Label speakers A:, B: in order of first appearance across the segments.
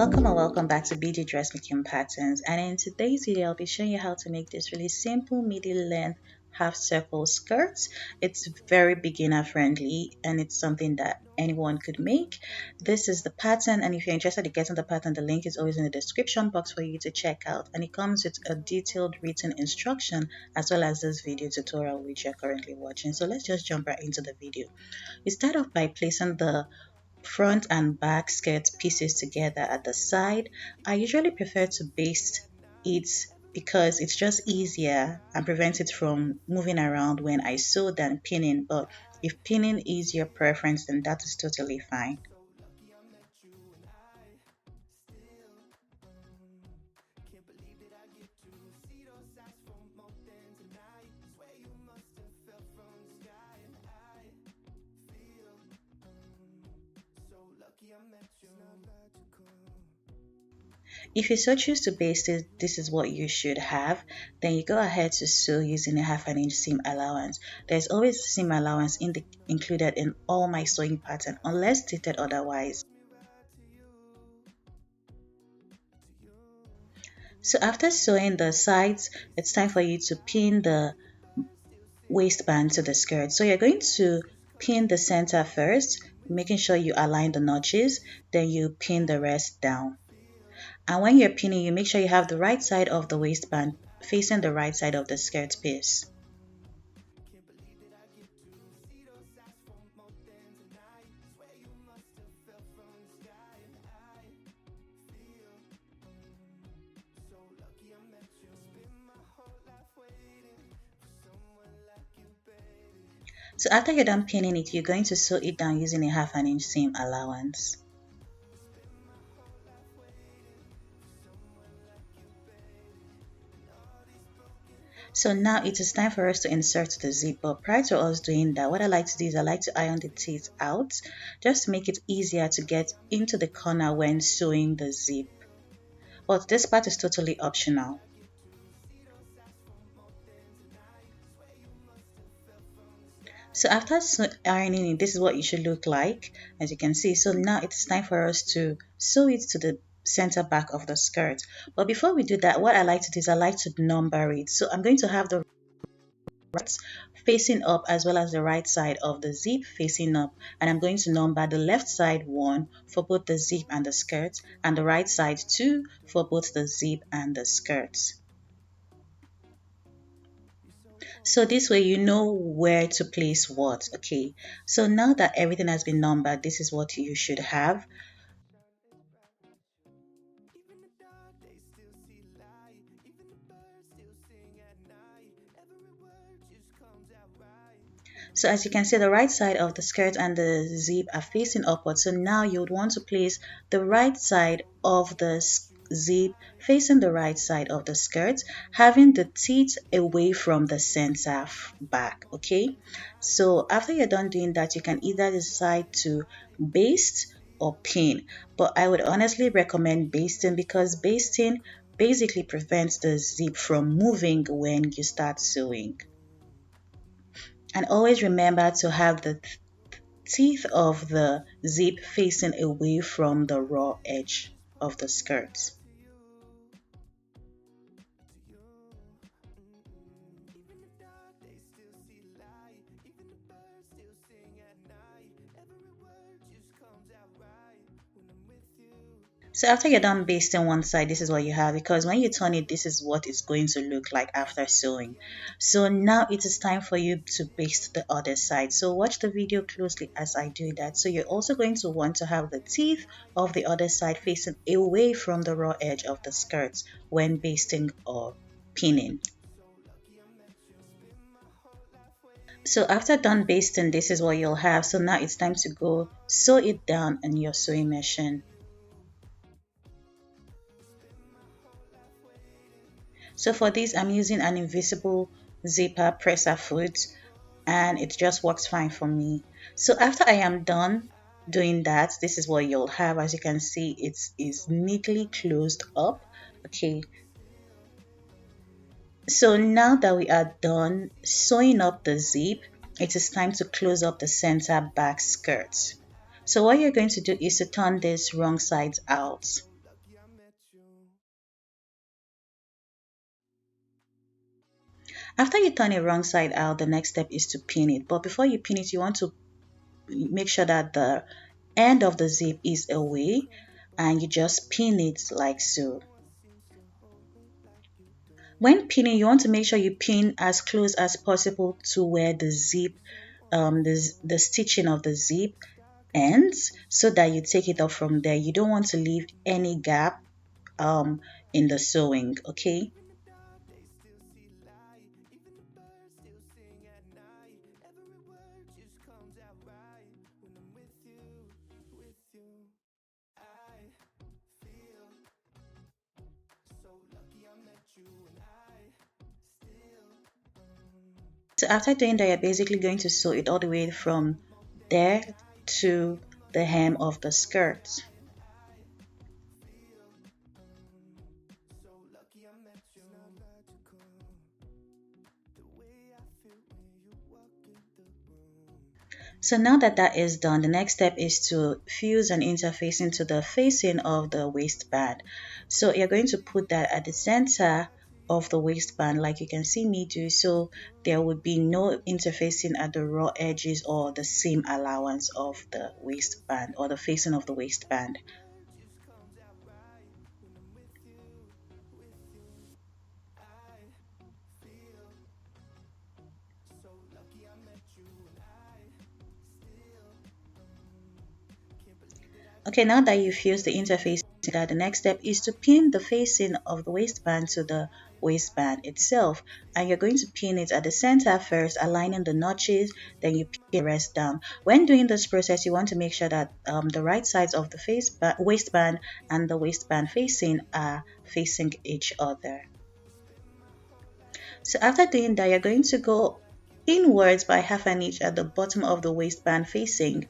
A: Welcome and welcome back to BG Dressmaking Patterns, and in today's video I'll be showing you how to make this really simple midi length half circle skirt. It's very beginner friendly and it's something that anyone could make. This is the pattern, and if you're interested in getting the pattern, the link is always in the description box for you to check out, and it comes with a detailed written instruction as well as this video tutorial which you're currently watching. So let's just jump right into the video. You start off by placing the front and back skirt pieces together at the side. I usually prefer to baste it because it's just easier and prevents it from moving around when I sew than pinning, but if pinning is your preference, then that is totally fine. If you so choose to baste it, this is what you should have. Then you go ahead to sew using a 1/2 inch seam allowance. There's always a seam allowance included in all my sewing pattern unless stated otherwise. So after sewing the sides, it's time for you to pin the waistband to the skirt. So you're going to pin the center first, making sure you align the notches, then you pin the rest down. And when you're pinning, you make sure you have the right side of the waistband facing the right side of the skirt piece. So after you're done pinning it, you're going to sew it down using a 1/2 inch seam allowance. So now it is time for us to insert the zip, but prior to us doing that, what I like to do is I like to iron the teeth out just to make it easier to get into the corner when sewing the zip. But this part is totally optional. So after ironing it, this is what it should look like, as you can see. So now it's time for us to sew it to the center back of the skirt. But before we do that, what I like to do is I like to number it. So I'm going to have the right facing up as well as the right side of the zip facing up, and I'm going to number the left side 1 for both the zip and the skirt, and the right side 2 for both the zip and the skirts. So this way you know where to place what. Okay, so now that everything has been numbered, this is what you should have. So as you can see, the right side of the skirt and the zip are facing upwards. So now you would want to place the right side of the zip facing the right side of the skirt, having the teeth away from the center back. Okay, so after you're done doing that, you can either decide to baste or pin, but I would honestly recommend basting because basting basically prevents the zip from moving when you start sewing. And always remember to have the teeth of the zip facing away from the raw edge of the skirt. So after you're done basting one side, this is what you have, because when you turn it, this is what it's going to look like after sewing. So now it is time for you to baste the other side. So watch the video closely as I do that. So you're also going to want to have the teeth of the other side facing away from the raw edge of the skirt when basting or pinning. So after done basting, this is what you'll have. So now it's time to go sew it down in your sewing machine. So for this, I'm using an invisible zipper presser foot, and it just works fine for me. So after I am done doing that, this is what you'll have. As you can see, it is neatly closed up. Okay, so now that we are done sewing up the zip, it is time to close up the center back skirt. So what you're going to do is to turn this wrong sides out. After you turn it wrong side out, the next step is to pin it. But before you pin it, you want to make sure that the end of the zip is away, and you just pin it like so. When pinning, you want to make sure you pin as close as possible to where the zip, the stitching of the zip ends, so that you take it up from there. You don't want to leave any gap um, in the sewing, okay? So after doing that, you're basically going to sew it all the way from there to the hem of the skirt. So now that that is done, the next step is to fuse an interface into the facing of the waistband. So you're going to put that at the center of the waistband like you can see me do, so there would be no interfacing at the raw edges or the seam allowance of the waistband or the facing of the waistband. Okay, now that you've fused the interface together, the next step is to pin the facing of the waistband to the waistband itself. And you're going to pin it at the center first, aligning the notches, then you pin the rest down. When doing this process, you want to make sure that the right sides of the waistband and the waistband facing are facing each other. So after doing that, you're going to go inwards by half an inch at the bottom of the waistband facing,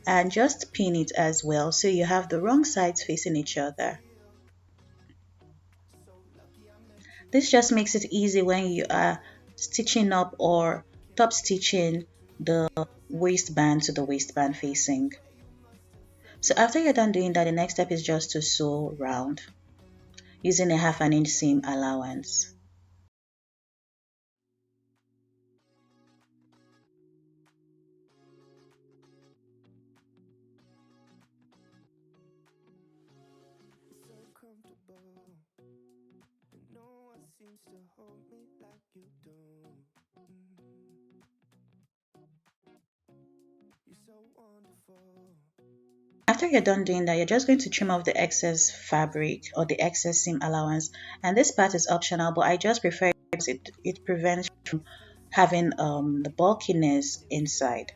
A: and just pin it as well so you have the wrong sides facing each other. This just makes it easy when you are stitching up or top stitching the waistband to the waistband facing. So after you're done doing that, the next step is just to sew round using a half an inch seam allowance. After you're done doing that, you're just going to trim off the excess fabric or the excess seam allowance. And this part is optional, but I just prefer it because it prevents from having the bulkiness inside.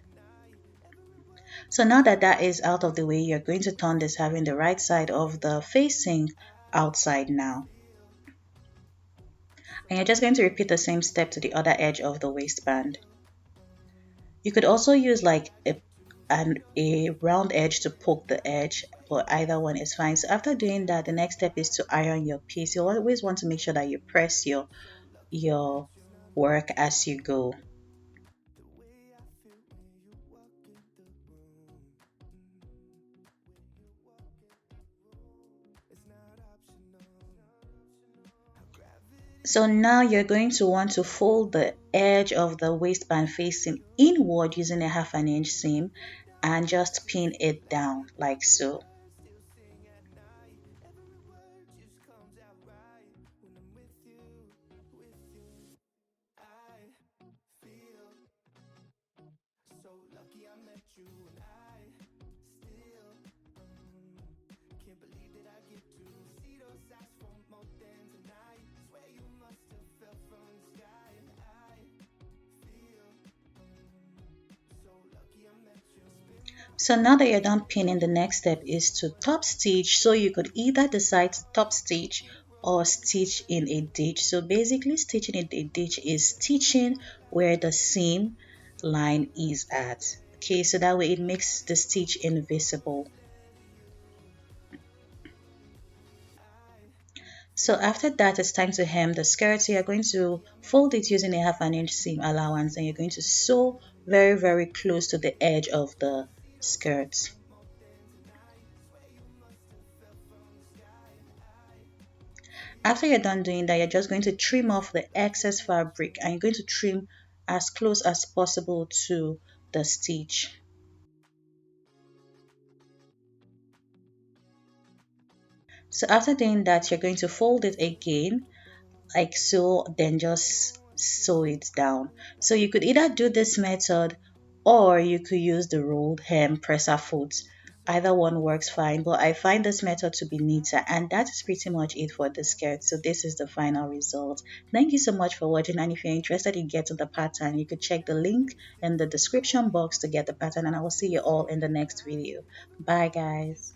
A: So now that that is out of the way, you're going to turn this having the right side of the facing outside now. And you're just going to repeat the same step to the other edge of the waistband. You could also use like a round edge to poke the edge, but either one is fine. So after doing that, the next step is to iron your piece. You always want to make sure that you press your work as you go. So now you're going to want to fold the edge of the waistband facing inward using a half an inch seam and just pin it down like so. So now that you're done pinning, the next step is to top stitch. So you could either decide to top stitch or stitch in a ditch. So basically stitching in a ditch is stitching where the seam line is at. Okay, so that way it makes the stitch invisible. So after that, it's time to hem the skirt. So you're going to fold it using a half an inch seam allowance, and you're going to sew very, very close to the edge of the skirt. After you're done doing that, you're just going to trim off the excess fabric and you're going to trim as close as possible to the stitch. So after doing that, you're going to fold it again like so, then just sew it down. So you could either do this method or you could use the rolled hem presser foot. Either one works fine, but I find this method to be neater, and that is pretty much it for the skirt. So this is the final result. Thank you so much for watching, and if you're interested in getting the pattern, you could check the link in the description box to get the pattern, and I will see you all in the next video. Bye guys.